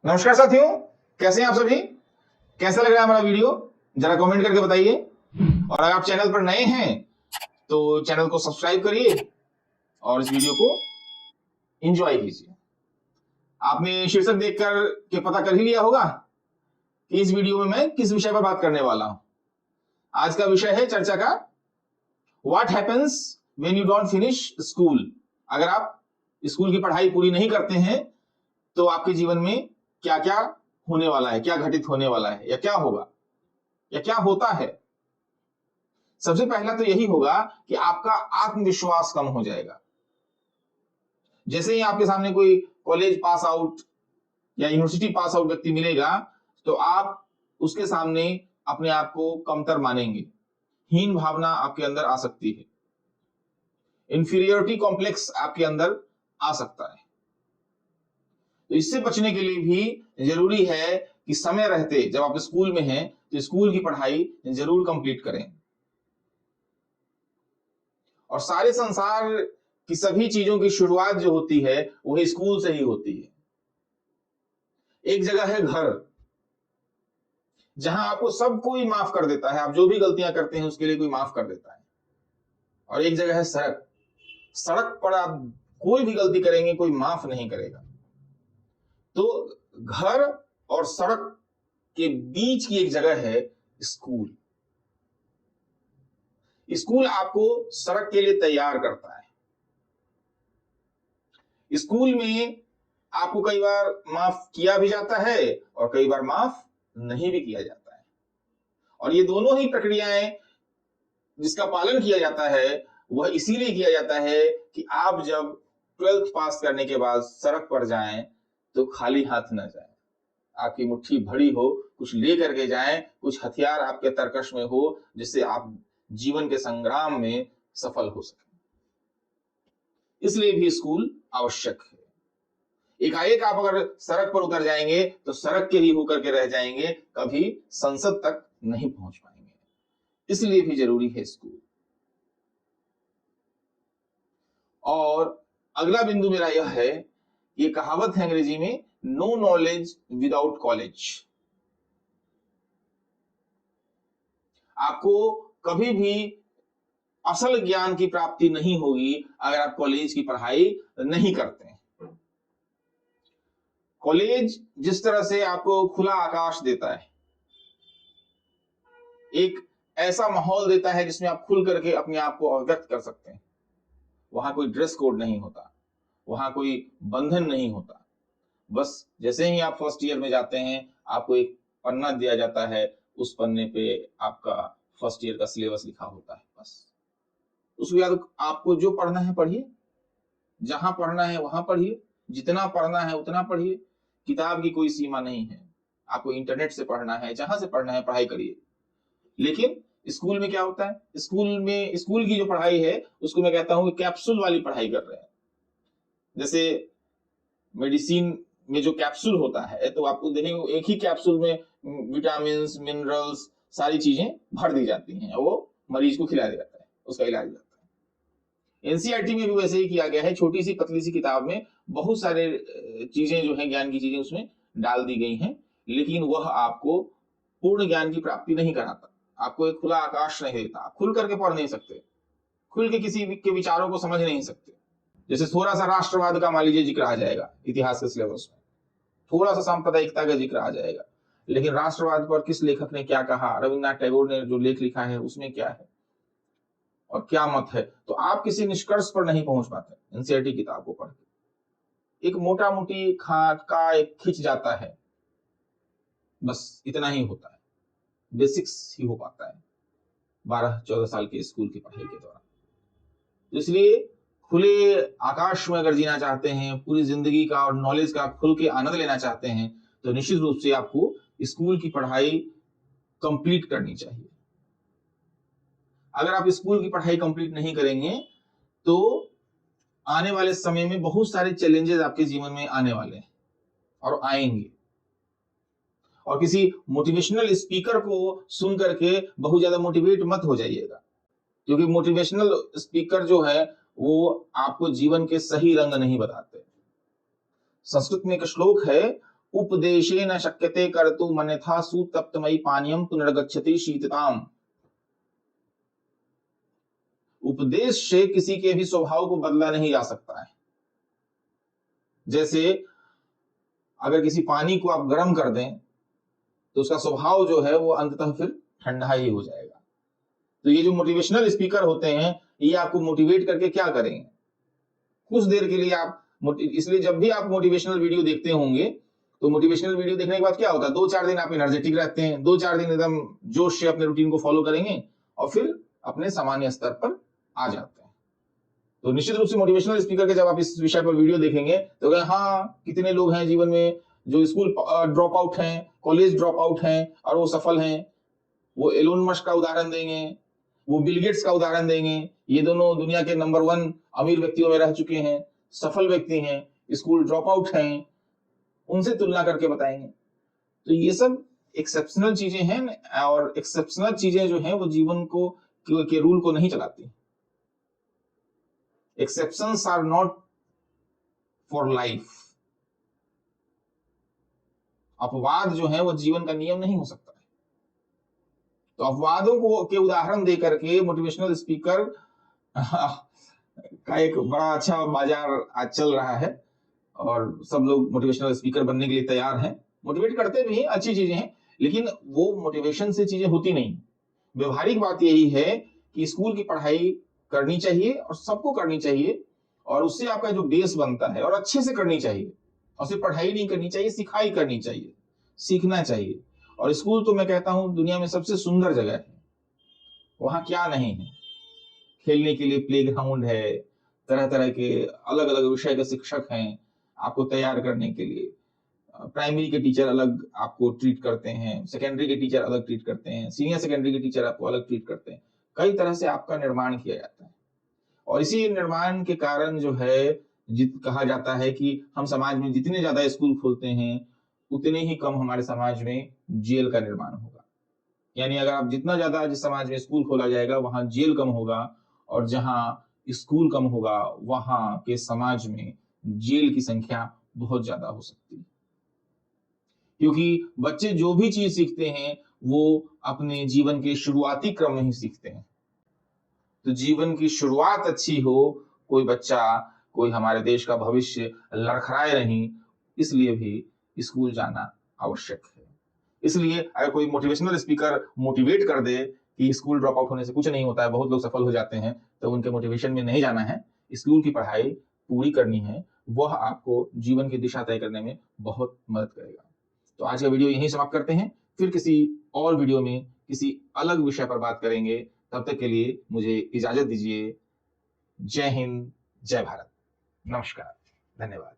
नमस्कार साथियों, कैसे हैं आप सभी। कैसा लग रहा है हमारा वीडियो, जरा कमेंट करके बताइए। और अगर आप चैनल पर नए हैं तो चैनल को सब्सक्राइब करिए और इस वीडियो को एंजॉय कीजिए। आपने शीर्षक देखकर के पता कर ही लिया होगा कि इस वीडियो में मैं किस विषय पर बात करने वाला हूं। आज का विषय है चर्चा का, what happens when you don't finish school. अगर आप स्कूल की पढ़ाई पूरी नहीं करते हैं तो आपके जीवन में क्या क्या होने वाला है, क्या घटित होने वाला है, या क्या होगा, या क्या होता है। सबसे पहला तो यही होगा कि आपका आत्मविश्वास कम हो जाएगा। जैसे ही आपके सामने कोई कॉलेज पास आउट या यूनिवर्सिटी पास आउट व्यक्ति मिलेगा तो आप उसके सामने अपने आप को कमतर मानेंगे, हीन भावना आपके अंदर आ सकती है, इंफीरियोरिटी कॉम्प्लेक्स आपके अंदर आ सकता है। तो इससे बचने के लिए भी जरूरी है कि समय रहते जब आप स्कूल में हैं तो स्कूल की पढ़ाई जरूर कंप्लीट करें। और सारे संसार की सभी चीजों की शुरुआत जो होती है वो स्कूल से ही होती है। एक जगह है घर, जहां आपको सब कोई माफ कर देता है, आप जो भी गलतियां करते हैं उसके लिए कोई माफ कर देता है। और एक जगह है सड़क, सड़क पर आप कोई भी गलती करेंगे कोई माफ नहीं करेगा। तो घर और सड़क के बीच की एक जगह है स्कूल। स्कूल आपको सड़क के लिए तैयार करता है। स्कूल में आपको कई बार माफ किया भी जाता है और कई बार माफ नहीं भी किया जाता है। और ये दोनों ही प्रक्रियाएं जिसका पालन किया जाता है वह इसीलिए किया जाता है कि आप जब 12th पास करने के बाद सड़क पर जाएं तो खाली हाथ न जाएं, आपकी मुट्ठी भरी हो, कुछ ले करके जाएं, कुछ हथियार आपके तरकश में हो जिससे आप जीवन के संग्राम में सफल हो सके। इसलिए भी स्कूल आवश्यक है। एकाएक आप अगर सड़क पर उतर जाएंगे तो सड़क के ही होकर के रह जाएंगे, कभी संसद तक नहीं पहुंच पाएंगे। इसलिए भी जरूरी है स्कूल। और अगला बिंदु मेरा यह है, ये कहावत है अंग्रेजी में, नो नॉलेज विदाउट कॉलेज। आपको कभी भी असल ज्ञान की प्राप्ति नहीं होगी अगर आप कॉलेज की पढ़ाई नहीं करते हैं। कॉलेज जिस तरह से आपको खुला आकाश देता है, एक ऐसा माहौल देता है जिसमें आप खुल करके अपने आप को अभिव्यक्त कर सकते हैं। वहां कोई ड्रेस कोड नहीं होता, वहां कोई बंधन नहीं होता। बस जैसे ही आप फर्स्ट ईयर में जाते हैं आपको एक पन्ना दिया जाता है, उस पन्ने पे आपका फर्स्ट ईयर का सिलेबस लिखा होता है। बस उसके बाद आपको जो पढ़ना है पढ़िए, जहां पढ़ना है वहां पढ़िए, जितना पढ़ना है उतना पढ़िए। किताब की कोई सीमा नहीं है, आपको इंटरनेट से पढ़ना है, जहां से पढ़ना है पढ़ाई करिए। लेकिन स्कूल में क्या होता है, स्कूल की जो पढ़ाई है उसको मैं कहता हूं कि कैप्सूल वाली पढ़ाई कर रहे हैं। जैसे मेडिसिन में जो कैप्सूल होता है तो आपको देखेंगे एक ही कैप्सूल में विटामिन मिनरल्स सारी चीजें भर दी जाती हैं, वो मरीज को खिला दिया जाता है, उसका इलाज होता है। एनसीईआरटी में भी वैसे ही किया गया है, छोटी सी पतली सी किताब में बहुत सारे चीजें जो है ज्ञान की चीजें उसमें डाल दी गई हैं, लेकिन वह आपको पूर्ण ज्ञान की प्राप्ति नहीं कराता, आपको एक खुला आकाश नहीं देता। आप खुल करके पढ़ नहीं सकते, खुल के किसी के विचारों को समझ नहीं सकते। जैसे थोड़ा सा राष्ट्रवाद का मान लीजिए जिक्र आ जाएगा इतिहास के सिलेबस में, थोड़ा सा सांप्रदायिकता का जिक्र आ जाएगा, लेकिन राष्ट्रवाद पर किस लेखक ने क्या कहा, रविन्द्रनाथ टैगोर ने जो लेख लिखा है उसमें क्या है और क्या मत है, तो आप किसी निष्कर्ष पर नहीं पहुंच पाते एनसीईआरटी किताब को पढ़ के। एक मोटा मोटी खाट का एक खिंच जाता है, बस इतना ही होता है, बेसिक्स ही हो पाता है 12-14 साल के स्कूल की पढ़ाई के दौरान। इसलिए खुले आकाश में अगर जीना चाहते हैं, पूरी जिंदगी का और नॉलेज का खुल के आनंद लेना चाहते हैं तो निश्चित रूप से आपको स्कूल की पढ़ाई कंप्लीट करनी चाहिए। अगर आप स्कूल की पढ़ाई कंप्लीट नहीं करेंगे तो आने वाले समय में बहुत सारे चैलेंजेस आपके जीवन में आने वाले हैं और आएंगे। और किसी मोटिवेशनल स्पीकर को सुन करके बहुत ज्यादा मोटिवेट मत हो जाइएगा, क्योंकि मोटिवेशनल स्पीकर जो है वो आपको जीवन के सही रंग नहीं बताते। संस्कृत में एक श्लोक है, उपदेशेन शक्यते कर्तुम् अन्यथा सुतप्तमयि पानीयम पुनर्गच्छति शीतताम। उपदेश से किसी के भी स्वभाव को बदला नहीं जा सकता है। जैसे अगर किसी पानी को आप गर्म कर दें तो उसका स्वभाव जो है वो अंततः फिर ठंडा ही हो जाएगा। तो ये जो मोटिवेशनल स्पीकर होते हैं ये आपको मोटिवेट करके क्या करेंगे, कुछ देर के लिए आप इसलिए जब भी आप मोटिवेशनल वीडियो देखते होंगे तो मोटिवेशनल वीडियो देखने के बाद क्या होता है, 2-4 दिन आप एनर्जेटिक रहते हैं, 2-4 दिन एकदम जोश से अपने रूटीन को फॉलो करेंगे और फिर अपने सामान्य स्तर पर आ जाते हैं। तो निश्चित रूप से मोटिवेशनल स्पीकर के जब आप इस विषय पर वीडियो देखेंगे तो कहें हाँ कितने लोग हैं जीवन में जो स्कूल ड्रॉप आउट हैं, कॉलेज ड्रॉप आउट हैं और वो सफल हैं। वो एलोन मस्क का उदाहरण देंगे, वो बिल गेट्स का उदाहरण देंगे। ये दोनों दुनिया के नंबर 1 अमीर व्यक्तियों में रह चुके हैं, सफल व्यक्ति हैं, स्कूल ड्रॉप आउट हैं, उनसे तुलना करके बताएंगे। तो ये सब एक्सेप्शनल चीजें हैं और एक्सेप्शनल चीजें जो हैं वो जीवन को के रूल को नहीं चलाती। Exceptions are not for life. अपवाद जो है वो जीवन का नियम नहीं हो सकता है। तो अपवादों को के उदाहरण दे करके मोटिवेशनल स्पीकर का एक बड़ा अच्छा बाजार आज चल रहा है और सब लोग मोटिवेशनल स्पीकर बनने के लिए तैयार हैं। मोटिवेट करते भी हैं, अच्छी चीजें हैं, लेकिन वो मोटिवेशन से चीजें होती नहीं। व्यवहारिक बात यही है कि स्कूल की पढ़ाई करनी चाहिए और सबको करनी चाहिए और उससे आपका जो बेस बनता है और अच्छे से करनी चाहिए। और सिर्फ पढ़ाई नहीं करनी चाहिए, सिखाई करनी चाहिए, सीखना चाहिए। और स्कूल तो मैं कहता हूं दुनिया में सबसे सुंदर जगह है। वहां क्या नहीं है, खेलने के लिए प्लेग्राउंड है, तरह तरह के अलग अलग विषय के शिक्षक हैं आपको तैयार करने के लिए। प्राइमरी के टीचर अलग आपको ट्रीट करते हैं, सेकेंडरी के टीचर अलग ट्रीट करते हैं, सीनियर सेकेंडरी के टीचर आपको अलग ट्रीट करते हैं। कई तरह से आपका निर्माण किया जाता है और इसी निर्माण के कारण जो है कहा जाता है कि हम समाज में जितने ज्यादा स्कूल खोलते हैं उतने ही कम हमारे समाज में जेल का निर्माण होगा। यानी अगर आप जितना ज्यादा जिस समाज में स्कूल खोला जाएगा वहां जेल कम होगा और जहां स्कूल कम होगा वहां के समाज में जेल की संख्या बहुत ज्यादा हो सकती है। क्योंकि बच्चे जो भी चीज सीखते हैं वो अपने जीवन के शुरुआती क्रम में ही सीखते हैं। तो जीवन की शुरुआत अच्छी हो, कोई बच्चा, कोई हमारे देश का भविष्य लड़खड़ाए नहीं, इसलिए भी स्कूल जाना आवश्यक है। इसलिए अगर कोई मोटिवेशनल स्पीकर मोटिवेट कर दे कि स्कूल ड्रॉप आउट होने से कुछ नहीं होता है, बहुत लोग सफल हो जाते हैं, तो उनके मोटिवेशन में नहीं जाना है। स्कूल की पढ़ाई पूरी करनी है, वह आपको जीवन की दिशा तय करने में बहुत मदद करेगा। तो आज का वीडियो यहीं समाप्त करते हैं, फिर किसी और वीडियो में किसी अलग विषय पर बात करेंगे। तब तक के लिए मुझे इजाजत दीजिए। जय हिंद, जय भारत, नमस्कार, धन्यवाद।